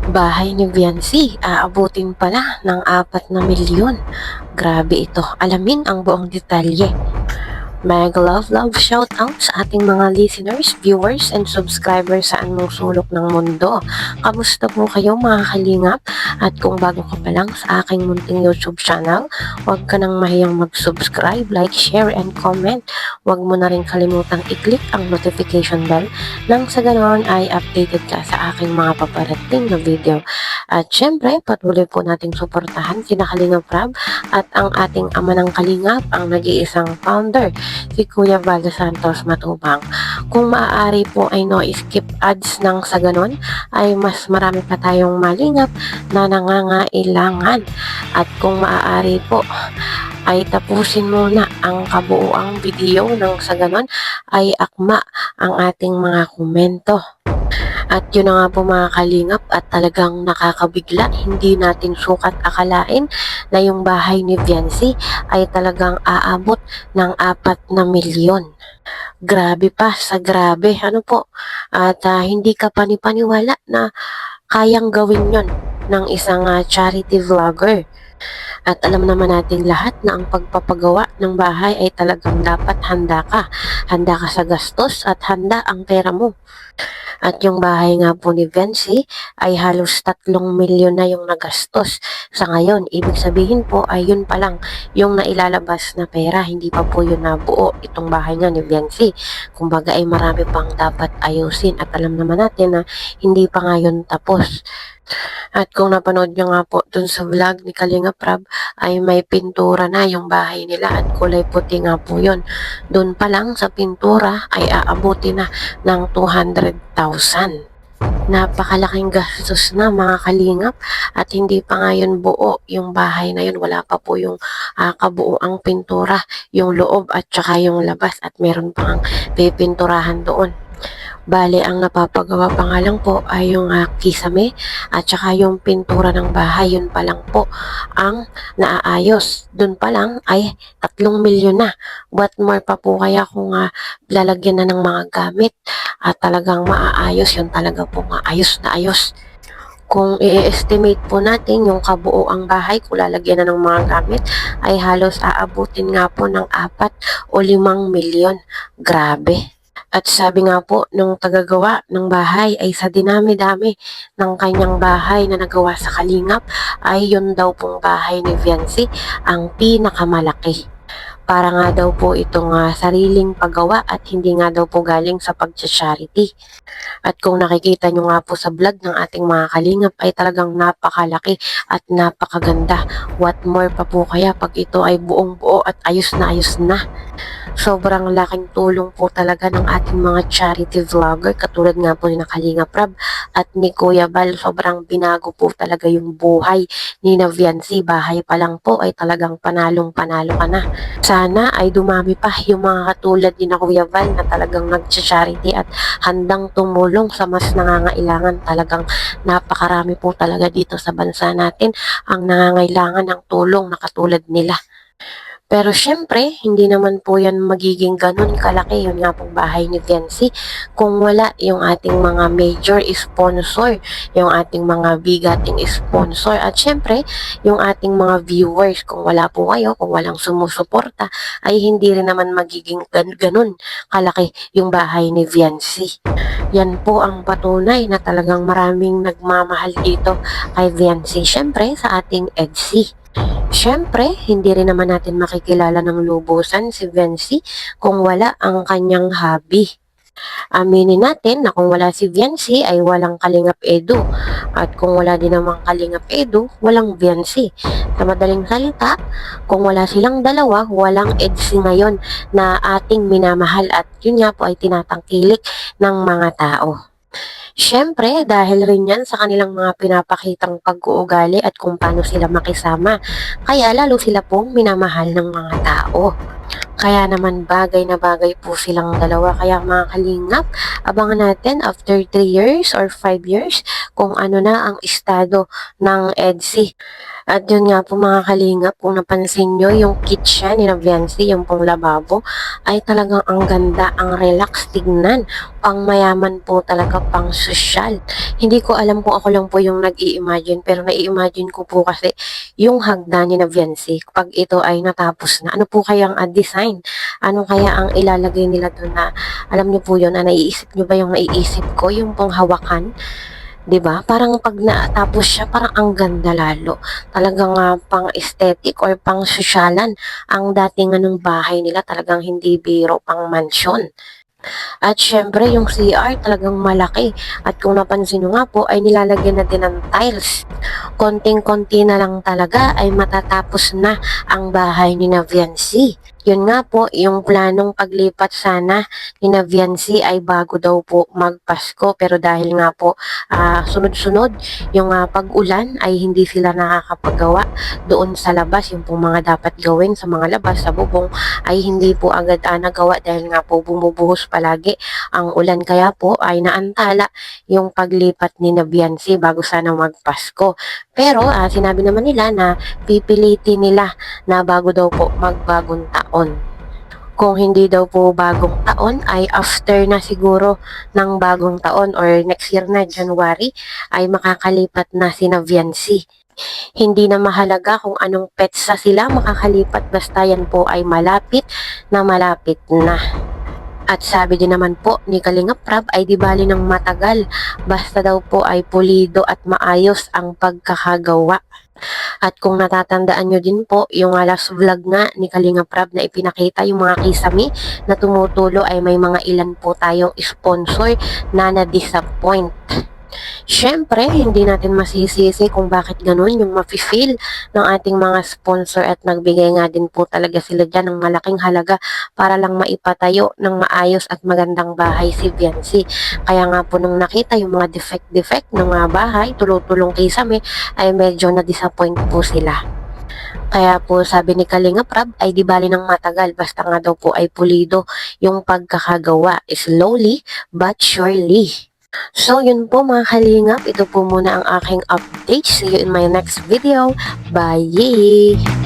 Bahay ni Viancy, aabutin pala ng 4 na milyon. Grabe ito. Alamin ang buong detalye. Mega love shoutout sa ating mga listeners, viewers, and subscribers sa anong sulok ng mundo. Kamusta po kayo mga kalingap? At kung bago ka pa lang sa aking munting YouTube channel, huwag ka nang mahiyang mag-subscribe, like, share, and comment. Huwag mo na rin kalimutang i-click ang notification bell nang sa ganoon ay updated ka sa aking mga paparating na video. At syempre, patuloy po nating suportahan sina Kalingap Rab at ang ating ama ng Kalingap, ang nag-iisang founder, si Kuya Valdo Santos Matubang. Kung maaari po ay no skip ads nang sa ganon ay mas marami pa tayong malingap na nangangailangan. At kung maaari po ay tapusin muna ang kabuuang video nang sa ganon ay akma ang ating mga komento. At yun na nga po mga kalingap, at talagang nakakabigla, hindi natin sukat akalain na yung bahay ni Viancy ay talagang aabot ng 4 na milyon. Grabe pa sa grabe, ano po, at hindi ka panipaniwala na kayang gawin yon ng isang charity vlogger. At alam naman natin lahat na ang pagpapagawa ng bahay ay talagang dapat handa ka. Handa ka sa gastos at handa ang pera mo. At yung bahay nga po ni Viancy ay halos 3 milyon na yung nagastos. Sa ngayon, ibig sabihin po ay yun pa lang yung nailalabas na pera. Hindi pa po yun nabuo itong bahay nga ni Viancy. Kumbaga ay marami pang dapat ayusin. At alam naman natin na hindi pa nga yun tapos. At kung napanood nyo nga po dun sa vlog ni Kalinga Prab ay may pintura na yung bahay nila at kulay puti nga po yun. Dun pa lang sa pintura ay aabuti na ng 200,000. Napakalaking gastos na mga kalingap at hindi pa nga yun buo yung bahay na yun. Wala pa po yung kabuuang pintura, yung loob at saka yung labas at meron pang pipinturahan doon. Bale, ang napapagawa pa nga lang po ay yung kisame at saka yung pintura ng bahay. Yun pa lang po ang naaayos. Dun pa lang ay 3 milyon na. What more pa po kaya kung lalagyan na ng mga gamit at talagang maaayos. Yun talaga po ayos na ayos. Kung i-estimate po natin yung kabuoang bahay, kung lalagyan na ng mga gamit, ay halos aabutin nga po ng 4 o 5 milyon. Grabe. At sabi nga po nung tagagawa ng bahay ay sa dinami-dami ng kanyang bahay na nagawa sa Kalingap ay yun daw pong bahay ni Viancy ang pinakamalaki. Para nga daw po itong sariling paggawa at hindi nga daw po galing sa pag-charity. At kung nakikita nyo nga po sa vlog ng ating mga kalingap ay talagang napakalaki at napakaganda. What more pa po kaya pag ito ay buong buo at ayos na ayos na. Sobrang laking tulong po talaga ng ating mga charity vlogger katulad nga po ni Kalinga Prab at ni Kuya Val. Sobrang binago po talaga yung buhay ni Viancy. Bahay pa lang po ay talagang panalong panalo ka na. Sana ay dumami pa yung mga katulad ni Kuya Val na talagang nag-charity at handang tumulong sa mas nangangailangan. Talagang napakarami po talaga dito sa bansa natin ang nangangailangan ng tulong na katulad nila. Pero syempre, hindi naman po yan magiging ganun kalaki yun nga pong bahay ni Viancy kung wala yung ating mga major sponsor, yung ating mga bigating sponsor at syempre, yung ating mga viewers. Kung wala po kayo, kung walang sumusuporta, ay hindi rin naman magiging ganun kalaki yung bahay ni Viancy. Yan po ang patunay na talagang maraming nagmamahal dito kay Viancy. Syempre, sa ating EDSI. Siyempre, hindi rin naman natin makikilala ng lubusan si Viancy kung wala ang kanyang hobby. Aminin natin na kung wala si Viancy ay walang Kalingap Edu. At kung wala din namang Kalingap Edu, walang Viancy. Sa madaling salita, kung wala silang dalawa, walang EDSI ngayon na ating minamahal at yun nga po ay tinatangkilik ng mga tao. Siyempre, dahil rin yan sa kanilang mga pinapakitang pag-uugali at kung paano sila makisama. Kaya lalo sila pong minamahal ng mga tao. Kaya naman bagay na bagay po silang dalawa. Kaya mga kalingap, abangan natin after 3 years or 5 years kung ano na ang estado ng EDSI. At yun nga po mga kalingap, kung napansin nyo, yung kitchen ni Viancy, yung pong lababo, ay talagang ang ganda, ang relax tignan. Pang mayaman po talaga, pang sosyal. Hindi ko alam kung ako lang po yung nag-i-imagine, pero nai-imagine ko po kasi yung hagdan ni Viancy, pag ito ay natapos na. Ano po kayang design? Ano kaya ang ilalagay nila doon na, alam nyo po yun, naiisip nyo ba yung naiisip ko, yung pong hawakan? 'Di ba? Parang pag natapos siya, parang ang ganda lalo. Talagang pang-aesthetic or pang-sosyalan ang dating anong bahay nila, talagang hindi biro, pang mansyon. At syempre, yung CR talagang malaki. At kung napansin nyo nga po, ay nilalagyan na din ng tiles. Konting-konti na lang talaga ay matatapos na ang bahay ni Viancy. Yun nga po, yung planong paglipat sana ni Viancy ay bago daw po magpasko. Pero dahil nga po sunod-sunod yung pag-ulan ay hindi sila nakakapagawa doon sa labas. Yung pong mga dapat gawin sa mga labas, sa bubong, ay hindi po agad nagawa dahil nga po bumubuhos palagi ang ulan. Kaya po ay naantala yung paglipat ni Viancy bago sana magpasko. Pero sinabi naman nila na pipilitin nila na bago daw po magbagong taon. Kung hindi daw po bagong taon ay after na siguro ng bagong taon or next year na January ay makakalipat na si Viancy. Hindi na mahalaga kung anong petsa sila makakalipat, basta yan po ay malapit na. At sabi din naman po ni Kalingap Prab ay di bali ng matagal, basta daw po ay pulido at maayos ang pagkakagawa. At kung natatandaan nyo din po, yung last vlog nga ni Kalingap Prab na ipinakita yung mga kisame na tumutulo ay may mga ilan po tayong sponsor na na-disappoint. Siyempre, hindi natin masisisi kung bakit ganun yung mafe-feel ng ating mga sponsor at nagbigay nga din po talaga sila dyan ng malaking halaga para lang maipatayo ng maayos at magandang bahay si Viancy. Kaya nga po nung nakita yung mga defect ng mga bahay, tulong-tulong kisame, ay medyo na-disappoint po sila. Kaya po sabi ni Kalinga Prab ay di bali ng matagal, basta nga daw po ay pulido yung pagkakagawa, slowly but surely. So, yun po mga kalingap. Ito po muna ang aking update. See you in my next video. Bye!